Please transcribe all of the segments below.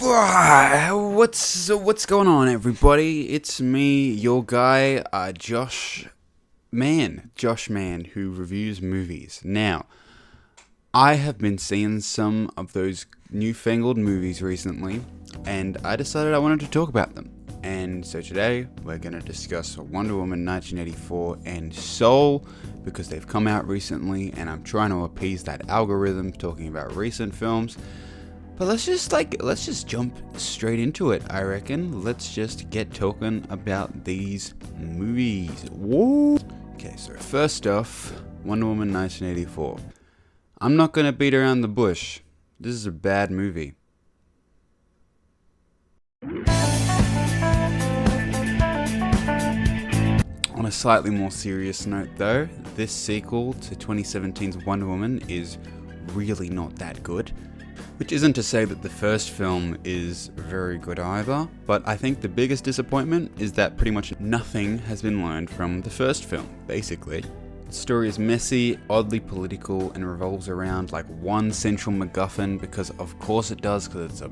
What's going on, everybody? It's me, your guy, Josh Man, who reviews movies. Now, I have been seeing some of those newfangled movies recently, and I decided I wanted to talk about them. And so today, we're going to discuss Wonder Woman 1984 and Soul, because they've come out recently, and I'm trying to appease that algorithm talking about recent films. But let's just jump straight into it, I reckon. Let's just get talking about these movies. Whoa! Okay, so first off, Wonder Woman 1984. I'm not gonna beat around the bush. This is a bad movie. On a slightly more serious note though, this sequel to 2017's Wonder Woman is really not that good. Which isn't to say that the first film is very good either, but I think the biggest disappointment is that pretty much nothing has been learned from the first film, basically. The story is messy, oddly political, and revolves around like one central MacGuffin, because of course it does, because it's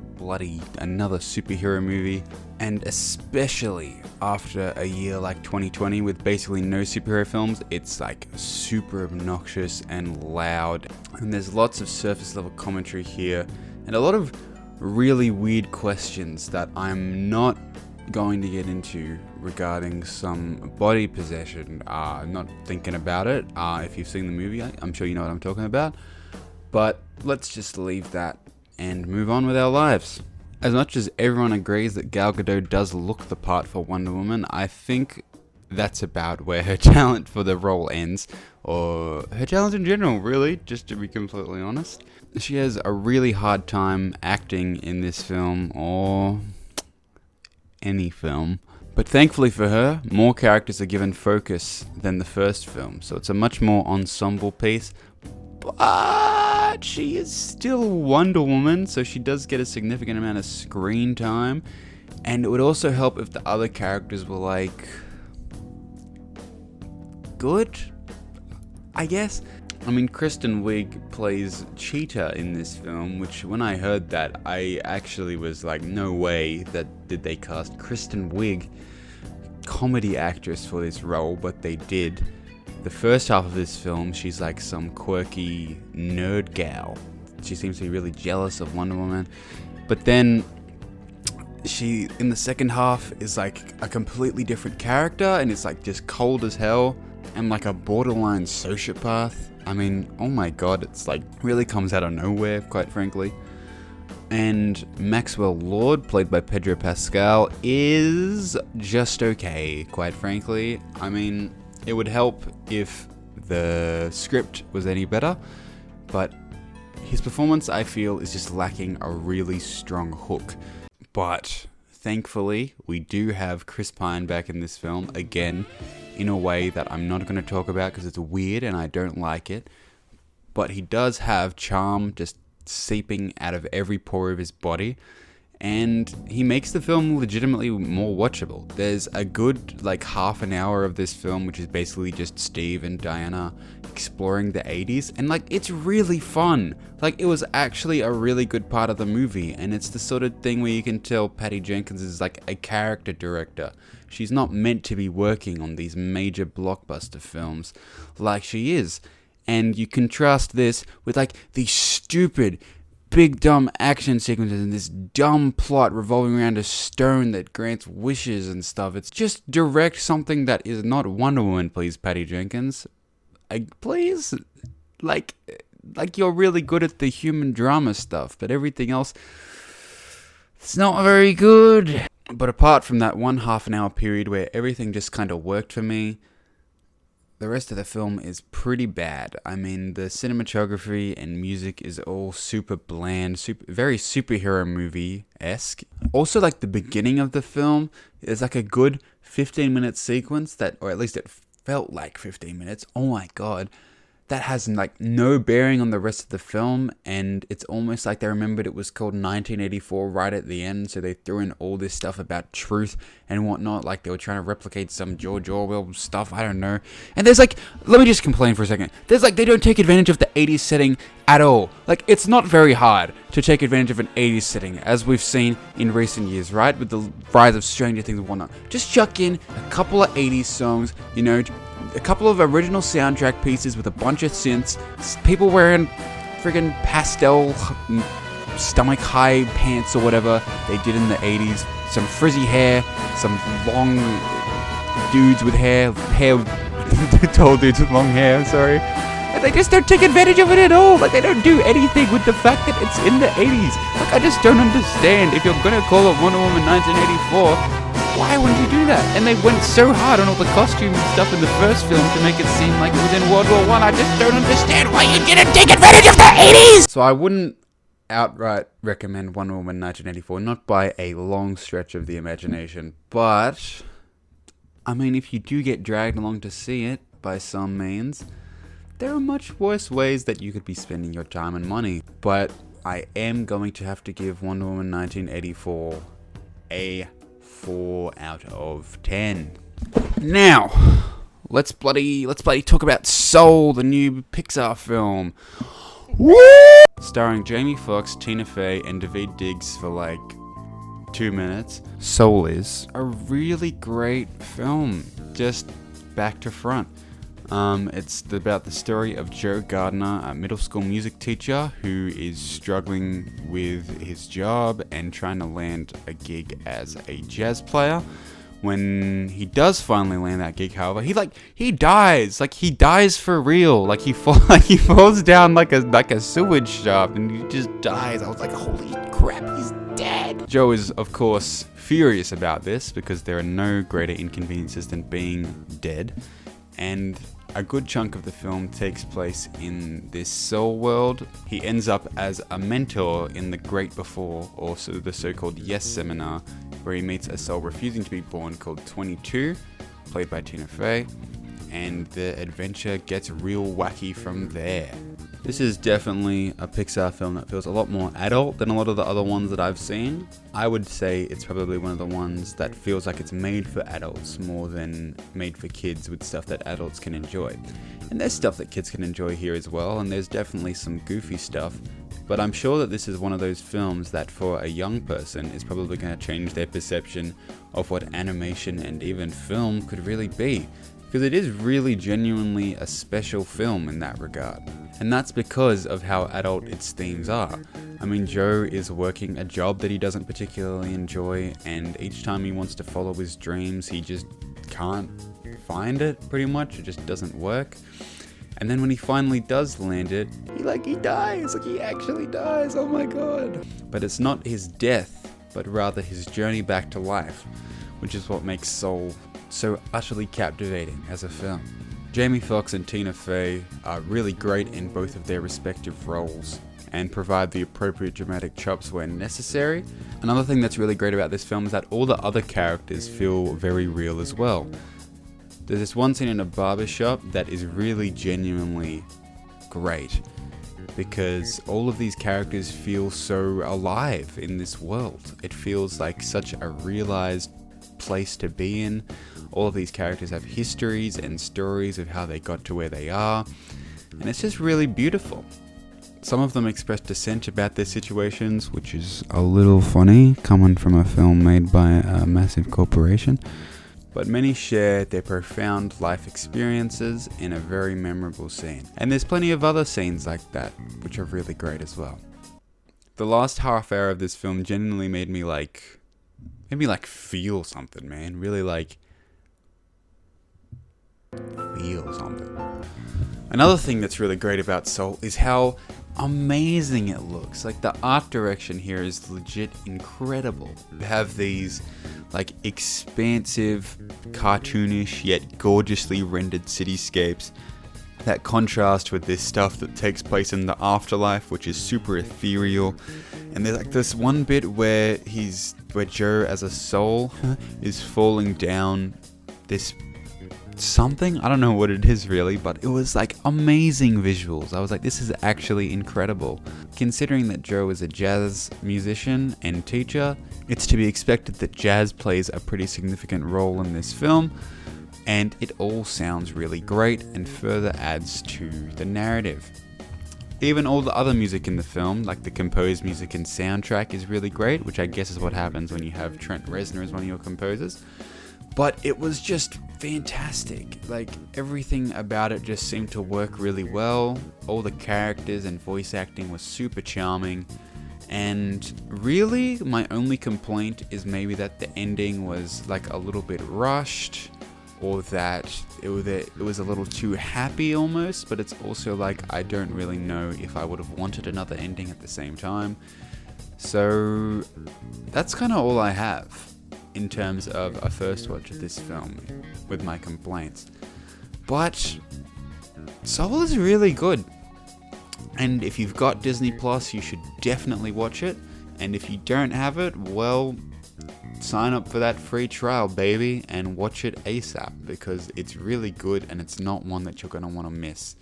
another superhero movie. And especially after a year like 2020 with basically no superhero films, it's like super obnoxious and loud. And there's lots of surface level commentary here, and a lot of really weird questions that I'm not going to get into regarding some body possession. Not thinking about it. If you've seen the movie, I'm sure you know what I'm talking about. But let's just leave that and move on with our lives. As much as everyone agrees that Gal Gadot does look the part for Wonder Woman, I think that's about where her talent for the role ends, or her talent in general, really, just to be completely honest. She has a really hard time acting in this film, or any film. But thankfully for her, more characters are given focus than the first film, so it's a much more ensemble piece. But she is still Wonder Woman, so she does get a significant amount of screen time. And it would also help if the other characters were like good, I guess. I mean, Kristen Wiig plays Cheetah in this film, which when I heard that, I actually was like, no way that did they cast Kristen Wiig, comedy actress, for this role, but they did. The first half of this film, she's like some quirky nerd gal. She seems to be really jealous of Wonder Woman. But then she, in the second half, is like a completely different character, and it's like just cold as hell, and like a borderline sociopath. I mean, oh my god, it's like really comes out of nowhere, quite frankly. And Maxwell Lord, played by Pedro Pascal, is just okay, quite frankly. I mean, it would help if the script was any better, but his performance, I feel, is just lacking a really strong hook. But thankfully, we do have Chris Pine back in this film again, in a way that I'm not going to talk about because it's weird and I don't like it. But he does have charm just seeping out of every pore of his body, and he makes the film legitimately more watchable. There's a good like half an hour of this film which is basically just Steve and Diana exploring the 80s, and like it's really fun. Like it was actually a really good part of the movie, and it's the sort of thing where you can tell Patty Jenkins is like a character director. She's not meant to be working on these major blockbuster films like she is. And you contrast this with like these stupid big dumb action sequences and this dumb plot revolving around a stone that grants wishes and stuff. It's just direct something that is not Wonder Woman, please, Patty Jenkins. Please? Like you're really good at the human drama stuff, but everything else, it's not very good. But apart from that one half an hour period where everything just kind of worked for me, the rest of the film is pretty bad. I mean, the cinematography and music is all super bland, very superhero movie-esque. Also, like the beginning of the film is like a good 15-minute sequence that, or at least it felt like 15 minutes. Oh my god. that has like no bearing on the rest of the film, and it's almost like they remembered it was called 1984 right at the end, so they threw in all this stuff about truth and whatnot, like they were trying to replicate some George Orwell stuff, I don't know. And there's like, let me just complain for a second, there's like, they don't take advantage of the 80s setting at all. Like, it's not very hard to take advantage of an 80s setting, as we've seen in recent years, right, with the rise of Stranger Things and whatnot. Just chuck in a couple of 80s songs, you know, a couple of original soundtrack pieces with a bunch of synths, people wearing friggin' pastel stomach high pants or whatever they did in the 80s, some frizzy hair, some long dudes with hair, tall dudes with long hair, sorry. And they just don't take advantage of it at all. Like, they don't do anything with the fact that it's in the 80s. Like, I just don't understand. If you're gonna call it Wonder Woman 1984, why wouldn't you do that? And they went so hard on all the costumes and stuff in the first film to make it seem like it was in World War I. I just don't understand why you didn't take advantage of the 80s! So I wouldn't outright recommend Wonder Woman 1984, not by a long stretch of the imagination. But, I mean, if you do get dragged along to see it, by some means, there are much worse ways that you could be spending your time and money. But I am going to have to give Wonder Woman 1984 a 4 out of 10. Now, let's bloody talk about Soul, the new Pixar film. Woo! Starring Jamie Foxx, Tina Fey, and Daveed Diggs for like 2 minutes. Soul is a really great film, just back to front. It's about the story of Joe Gardner, a middle school music teacher who is struggling with his job and trying to land a gig as a jazz player. When he does finally land that gig, however, he dies for real. Like he falls down like a sewage shaft and he just dies. I was like, holy crap, he's dead. Joe is, of course, furious about this because there are no greater inconveniences than being dead. And a good chunk of the film takes place in this soul world. He ends up as a mentor in the Great Before, also the so-called Yes Seminar, where he meets a soul refusing to be born called 22, played by Tina Fey, and the adventure gets real wacky from there. This is definitely a Pixar film that feels a lot more adult than a lot of the other ones that I've seen. I would say it's probably one of the ones that feels like it's made for adults more than made for kids, with stuff that adults can enjoy. And there's stuff that kids can enjoy here as well, and there's definitely some goofy stuff. But I'm sure that this is one of those films that for a young person is probably going to change their perception of what animation and even film could really be. Because it is really genuinely a special film in that regard. And that's because of how adult its themes are. I mean, Joe is working a job that he doesn't particularly enjoy, and each time he wants to follow his dreams, he just can't find it, pretty much. It just doesn't work. And then when he finally does land it, he dies. Like, he actually dies. Oh my god. But it's not his death, but rather his journey back to life, which is what makes Soul so utterly captivating as a film. Jamie Foxx and Tina Fey are really great in both of their respective roles and provide the appropriate dramatic chops when necessary. Another thing that's really great about this film is that all the other characters feel very real as well. There's this one scene in a barbershop that is really genuinely great because all of these characters feel so alive in this world. It feels like such a realized place to be in. All of these characters have histories and stories of how they got to where they are, and it's just really beautiful. Some of them express dissent about their situations, which is a little funny coming from a film made by a massive corporation, but many share their profound life experiences in a very memorable scene. And there's plenty of other scenes like that, which are really great as well. The last half hour of this film genuinely made me feel something, man. Really feel something. Another thing that's really great about Soul is how amazing it looks. Like, the art direction here is legit incredible. You have these expansive, cartoonish yet gorgeously rendered cityscapes that contrast with this stuff that takes place in the afterlife, which is super ethereal. And there's this one bit where Joe as a soul is falling down this something. I don't know what it is really, but it was like amazing visuals. I was like, this is actually incredible. Considering that Joe is a jazz musician and teacher, it's to be expected that jazz plays a pretty significant role in this film, and it all sounds really great and further adds to the narrative. Even all the other music in the film, like the composed music and soundtrack, is really great, which I guess is what happens when you have Trent Reznor as one of your composers. But it was just fantastic. Like, everything about it just seemed to work really well. All the characters and voice acting was super charming. And really, my only complaint is maybe that the ending was like a little bit rushed, or that it was a little too happy almost, but it's also like I don't really know if I would have wanted another ending at the same time. So that's kind of all I have in terms of a first watch of this film with my complaints. But Soul is really good. And if you've got Disney Plus, you should definitely watch it. And if you don't have it, well, sign up for that free trial, baby, and watch it ASAP, because it's really good and it's not one that you're going to want to miss.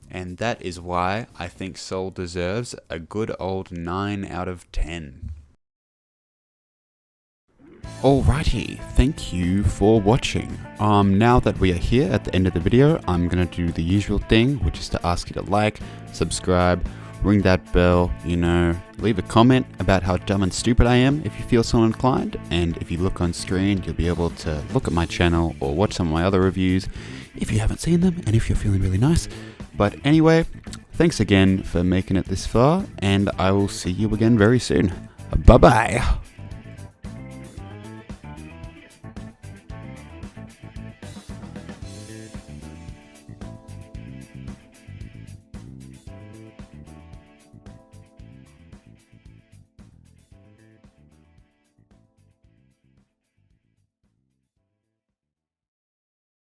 And that is why I think Soul deserves a good old 9 out of 10. Alrighty, thank you for watching. Now that we are here at the end of the video, I'm going to do the usual thing, which is to ask you to like, subscribe, ring that bell, leave a comment about how dumb and stupid I am if you feel so inclined, and if you look on screen, you'll be able to look at my channel or watch some of my other reviews if you haven't seen them and if you're feeling really nice. But anyway, thanks again for making it this far, and I will see you again very soon. Bye bye!